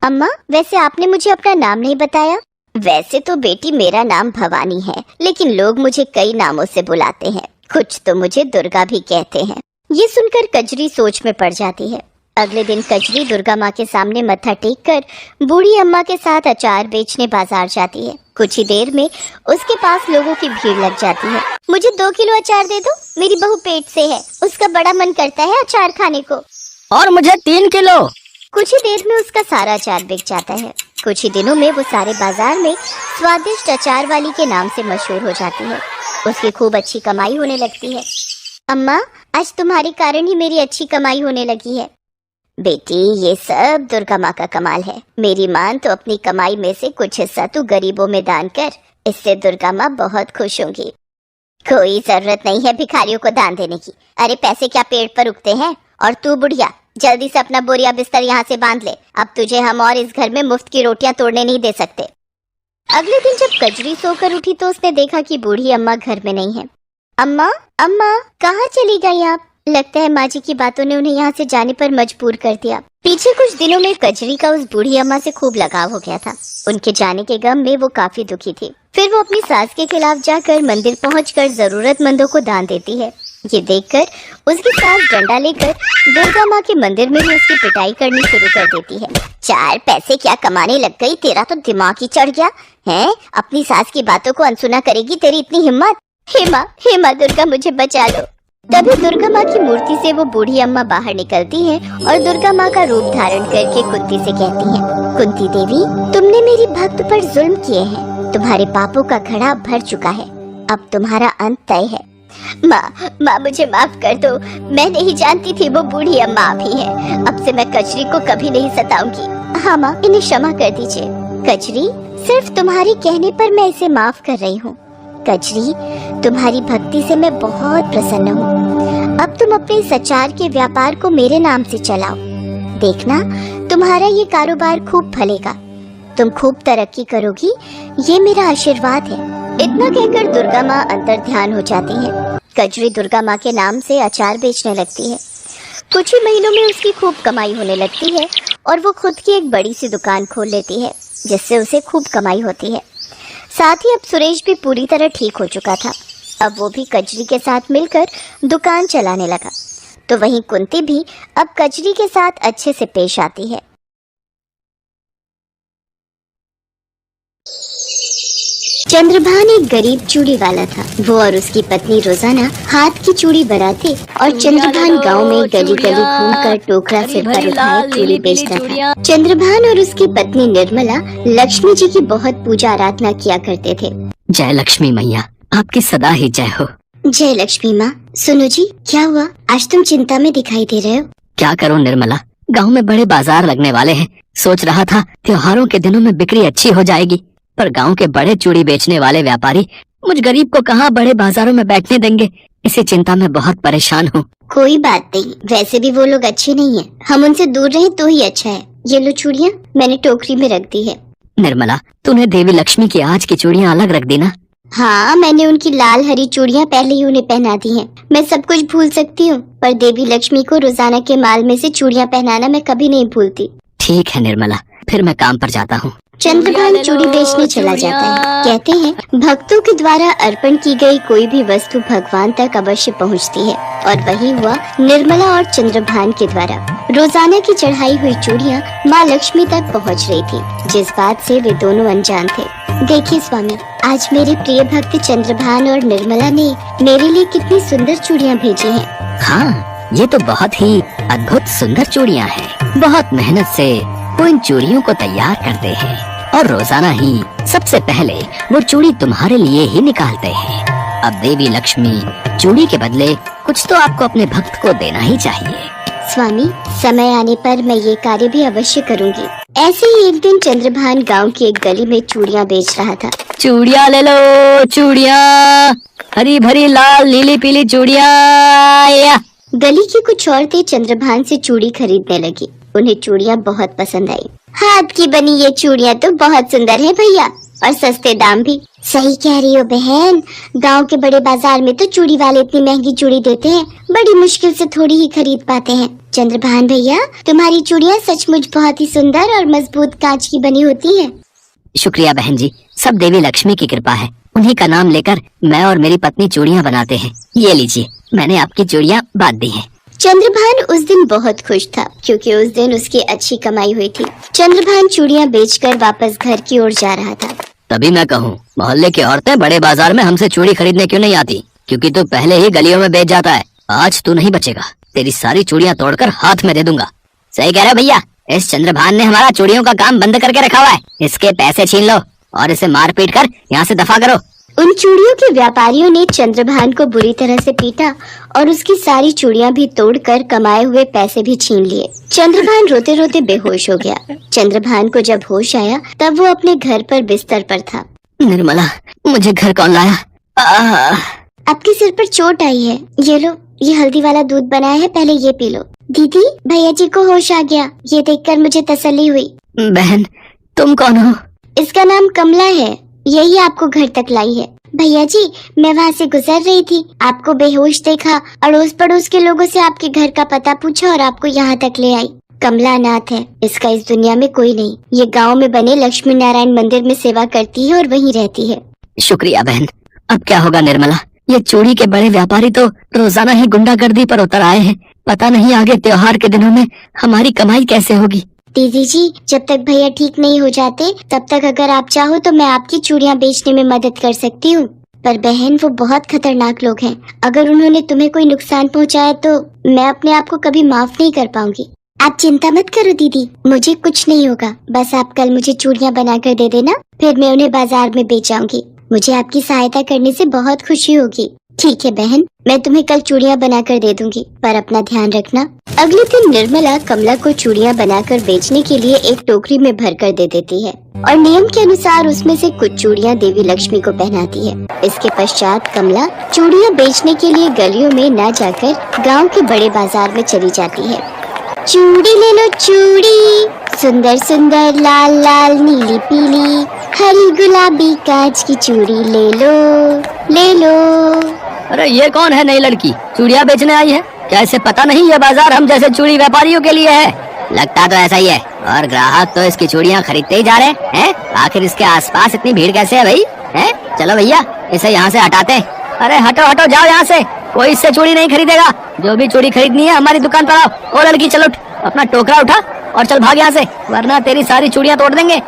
अम्मा, वैसे आपने मुझे अपना नाम नहीं बताया। वैसे तो बेटी मेरा नाम भवानी है, लेकिन लोग मुझे कई नामों से बुलाते हैं। कुछ तो मुझे दुर्गा भी कहते हैं। ये सुनकर कजरी सोच में पड़ जाती है। अगले दिन कजरी दुर्गा माँ के सामने मत्था टेक कर बूढ़ी अम्मा के साथ अचार बेचने बाजार जाती है। कुछ ही देर में उसके पास लोगों की भीड़ लग जाती है। मुझे 2 किलो अचार दे दो, मेरी बहू पेट से है, उसका बड़ा मन करता है अचार खाने को। और मुझे 3 किलो। कुछ ही देर में उसका सारा अचार बिक जाता है। कुछ ही दिनों में वो सारे बाजार में स्वादिष्ट अचार वाली के नाम से मशहूर हो जाती है। उसकी खूब अच्छी कमाई होने लगती है। अम्मा, आज तुम्हारे कारण ही मेरी अच्छी कमाई होने लगी है। बेटी, ये सब दुर्गा माँ का कमाल है। मेरी माँ तो अपनी कमाई में से कुछ हिस्सा तू गरीबों में दान कर, इससे दुर्गा माँ बहुत खुश होंगी। कोई जरूरत नहीं है भिखारियों को दान देने की। अरे पैसे क्या पेड़ पर उगते हैं? और तू बुढ़िया, जल्दी से अपना बोरिया बिस्तर यहाँ से बांध ले। अब तुझे हम और इस घर में मुफ्त की रोटियां तोड़ने नहीं दे सकते। अगले दिन जब कजरी सोकर उठी तो उसने देखा कि बूढ़ी अम्मा घर में नहीं है। अम्मा, अम्मा, कहाँ चली गई आप? लगता है माँ जी की बातों ने उन्हें यहाँ से जाने पर मजबूर कर दिया। पीछे कुछ दिनों में कजरी का उस बूढ़ी अम्मा से खूब लगाव हो गया था। उनके जाने के गम में वो काफी दुखी थी। फिर वो अपनी सास के खिलाफ जाकर मंदिर पहुंचकर जरूरतमंदों को दान देती है। ये देखकर उसकी सास डंडा लेकर दुर्गा माँ के मंदिर में भी उसकी पिटाई करनी शुरू कर देती है। 4 पैसे क्या कमाने लग गई, तेरा तो दिमाग ही चढ़ गया है। अपनी सास की बातों को अनसुना करेगी, तेरी इतनी हिम्मत? हे माँ दुर्गा, मुझे बचा लो। तभी दुर्गा माँ की मूर्ति से वो बूढ़ी अम्मा बाहर निकलती है और दुर्गा माँ का रूप धारण करके कुंती से कहती है, कुंती देवी, तुमने मेरी भक्त पर जुल्म किए हैं। तुम्हारे पापों का घड़ा भर चुका है। अब तुम्हारा अंत तय है। माँ मुझे माफ कर दो। मैं नहीं जानती थी वो बूढ़ी अम्मा आप ही है। अब से मैं कजरी को कभी नहीं सताऊंगी। हाँ माँ, इन्हें क्षमा कर दीजिए। कजरी, सिर्फ तुम्हारे कहने पर मैं इसे माफ कर रही हूँ। कजरी, तुम्हारी भक्ति से मैं बहुत प्रसन्न हूँ। अब तुम अपने इस अचार के व्यापार को मेरे नाम से चलाओ। देखना, तुम्हारा ये कारोबार खूब फलेगा। तुम खूब तरक्की करोगी, ये मेरा आशीर्वाद है। इतना कहकर दुर्गा माँ अंतर ध्यान हो जाती है। कजरी दुर्गा माँ के नाम से अचार बेचने लगती है। कुछ ही महीनों में उसकी खूब कमाई होने लगती है और वो खुद की एक बड़ी सी दुकान खोल लेती है, जिससे उसे खूब कमाई होती है। साथ ही अब सुरेश भी पूरी तरह ठीक हो चुका था। अब वो भी कजरी के साथ मिलकर दुकान चलाने लगा। तो वहीं कुंती भी अब कजरी के साथ अच्छे से पेश आती है। चंद्रभान एक गरीब चूड़ी वाला था। वो और उसकी पत्नी रोजाना हाथ की चूड़ी बनाते और चंद्रभान गांव में गली गली घूमकर टोकरा सिर पर उठाए चूड़ी बेचता था। चंद्रभान और उसकी पत्नी निर्मला लक्ष्मी जी की बहुत पूजा आराधना किया करते थे। जय लक्ष्मी मैया, आपकी सदा ही जय हो। जय लक्ष्मी माँ। सुनो जी, क्या हुआ? आज तुम चिंता में दिखाई दे रहे हो। क्या करूं निर्मला, गांव में बड़े बाजार लगने वाले हैं। सोच रहा था त्योहारों के दिनों में बिक्री अच्छी हो जाएगी, पर गांव के बड़े चूड़ी बेचने वाले व्यापारी मुझ गरीब को कहाँ बड़े बाजारों में बैठने देंगे। इसी चिंता में बहुत परेशान हूँ। कोई बात नहीं, वैसे भी वो लोग अच्छे नहीं हैं। हम उनसे दूर रहें तो ही अच्छा है। ये लो चूड़ियाँ, मैंने टोकरी में रख दी है। निर्मला, तूने देवी लक्ष्मी की आज की चूड़ियाँ अलग रख दी ना? हाँ, मैंने उनकी लाल हरी चूड़ियाँ पहले ही उन्हें पहना दी हैं। मैं सब कुछ भूल सकती हूँ, पर देवी लक्ष्मी को रोजाना के माल में से चूड़ियाँ पहनाना मैं कभी नहीं भूलती। ठीक है निर्मला, फिर मैं काम पर जाता हूँ। चंद्रभान चूड़ी बेचने चला जाता है। कहते हैं भक्तों के द्वारा अर्पण की गई कोई भी वस्तु भगवान तक अवश्य पहुंचती है, और वही हुआ निर्मला और चंद्रभान के द्वारा। रोजाना की चढ़ाई हुई चूड़ियाँ माँ लक्ष्मी तक पहुंच रही थी, जिस बात से वे दोनों अनजान थे। देखिए स्वामी, आज मेरे प्रिय भक्त चंद्रभान और निर्मला ने मेरे लिए कितनी सुंदर चूड़ियाँ भेजी हैं। हाँ, ये तो बहुत ही अद्भुत सुंदर चूड़ियाँ हैं। बहुत मेहनत से वो इन चूड़ियों को तैयार करते हैं और रोजाना ही सबसे पहले वो चूड़ी तुम्हारे लिए ही निकालते हैं। अब देवी लक्ष्मी चूड़ी के बदले कुछ तो आपको अपने भक्त को देना ही चाहिए। स्वामी, समय आने पर मैं ये कार्य भी अवश्य करूँगी। ऐसे ही एक दिन चंद्रभान गांव की एक गली में चूड़ियाँ बेच रहा था। चूड़ियाँ ले लो, चूड़ियाँ, हरी भरी लाल नीली पीली चूड़ियाँ। गली की कुछ औरतें चंद्रभान से चूड़ी खरीदने लगी। उन्हें चूड़ियाँ बहुत पसंद आई। हाथ की बनी ये चूड़ियाँ तो बहुत सुंदर है भैया, और सस्ते दाम भी। सही कह रही हो बहन, गांव के बड़े बाजार में तो चूड़ी वाले इतनी महंगी चूड़ी देते हैं, बड़ी मुश्किल से थोड़ी ही खरीद पाते हैं। चंद्रभान भैया, तुम्हारी चूड़ियाँ सचमुच बहुत ही सुंदर और मजबूत कांच की बनी होती हैं। शुक्रिया बहन जी, सब देवी लक्ष्मी की कृपा है। उन्हीं का नाम लेकर मैं और मेरी पत्नी चूड़ियाँ बनाते हैं। ये लीजिए, मैंने आपकी चूड़ियाँ बांध दी हैं। चंद्रभान उस दिन बहुत खुश था क्योंकि उस दिन उसकी अच्छी कमाई हुई थी। चंद्रभान चूड़ियाँ बेचकर वापस घर की ओर जा रहा था। तभी मैं कहूँ, मोहल्ले की औरतें बड़े बाजार में हमसे चूड़ी खरीदने क्यों नहीं आती? क्योंकि तू पहले ही गलियों में बेच जाता है। आज तू नहीं बचेगा, तेरी सारी चूड़ियाँ तोड़कर हाथ में दे दूंगा। सही कह रहे हो भैया, इस चंद्रभान ने हमारा चूड़ियों का काम बंद करके रखा हुआ है। इसके पैसे छीन लो और इसे मार पीट कर यहाँ से दफा करो। उन चूड़ियों के व्यापारियों ने चंद्रभान को बुरी तरह से पीटा और उसकी सारी चूड़ियाँ भी तोड़कर कमाए हुए पैसे भी छीन लिए। चंद्रभान रोते रोते बेहोश हो गया। चंद्रभान को जब होश आया तब वो अपने घर पर बिस्तर पर था। निर्मला, मुझे घर कौन लाया? आपके सिर पर चोट आई है, ये लो, ये हल्दी वाला दूध बनाया है, पहले ये पी लो। दीदी, भैया जी को होश आ गया, ये देखकर मुझे तसल्ली हुई। बहन, तुम कौन हो? इसका नाम कमला है, यही आपको घर तक लाई है। भैया जी, मैं वहाँ से गुजर रही थी, आपको बेहोश देखा, अड़ोस पड़ोस के लोगों से आपके घर का पता पूछा और आपको यहाँ तक ले आई। कमला अनाथ है, इसका इस दुनिया में कोई नहीं। ये गांव में बने लक्ष्मी नारायण मंदिर में सेवा करती है और वहीं रहती है। शुक्रिया बहन। अब क्या होगा निर्मला? ये चूड़ी के बड़े व्यापारी तो रोजाना ही गुंडागर्दी पर उतर आए हैं। पता नहीं आगे त्योहार के दिनों में हमारी कमाई कैसे होगी। दीदी जी, जब तक भैया ठीक नहीं हो जाते तब तक अगर आप चाहो तो मैं आपकी चूड़ियाँ बेचने में मदद कर सकती हूँ। पर बहन, वो बहुत खतरनाक लोग हैं। अगर उन्होंने तुम्हें कोई नुकसान पहुँचाया तो मैं अपने आप को कभी माफ नहीं कर पाऊंगी। आप चिंता मत करो दीदी, मुझे कुछ नहीं होगा। बस आप कल मुझे चूड़ियाँ बना कर दे देना, फिर मैं उन्हें बाजार में बेच आऊंगी। मुझे आपकी सहायता करने से बहुत खुशी होगी। ठीक है बहन, मैं तुम्हें कल चूड़ियाँ बना कर दे दूंगी, पर अपना ध्यान रखना। अगले दिन निर्मला कमला को चूड़ियाँ बनाकर बेचने के लिए एक टोकरी में भर कर दे देती है और नियम के अनुसार उसमें से कुछ चूड़ियाँ देवी लक्ष्मी को पहनाती है। इसके पश्चात कमला चूड़ियाँ बेचने के लिए गलियों में न जाकर गाँव के बड़े बाजार में चली जाती है। चूड़ी ले लो चूड़ी, सुंदर सुंदर लाल लाल नीली पीली हरी गुलाबी कांच की चूड़ी ले लो, ले लो। अरे ये कौन है नई लड़की, चूड़ियाँ बेचने आई है? क्या इसे पता नहीं ये बाजार हम जैसे चूड़ी व्यापारियों के लिए है? लगता तो ऐसा ही है, और ग्राहक तो इसकी चूड़ियाँ खरीदते ही जा रहे हैं। आखिर इसके आसपास इतनी भीड़ कैसे है भाई? हैं? चलो भैया, इसे यहाँ से हटाते हैं। अरे हटो हटो, जाओ यहाँ से, कोई इससे चूड़ी नहीं खरीदेगा। जो भी चूड़ी खरीदनी है हमारी दुकान पर आओ। ओ लड़की, चलो अपना टोकरा उठा और चल भाग यहाँ से, वरना तेरी सारी चूड़ियाँ तोड़ देंगे।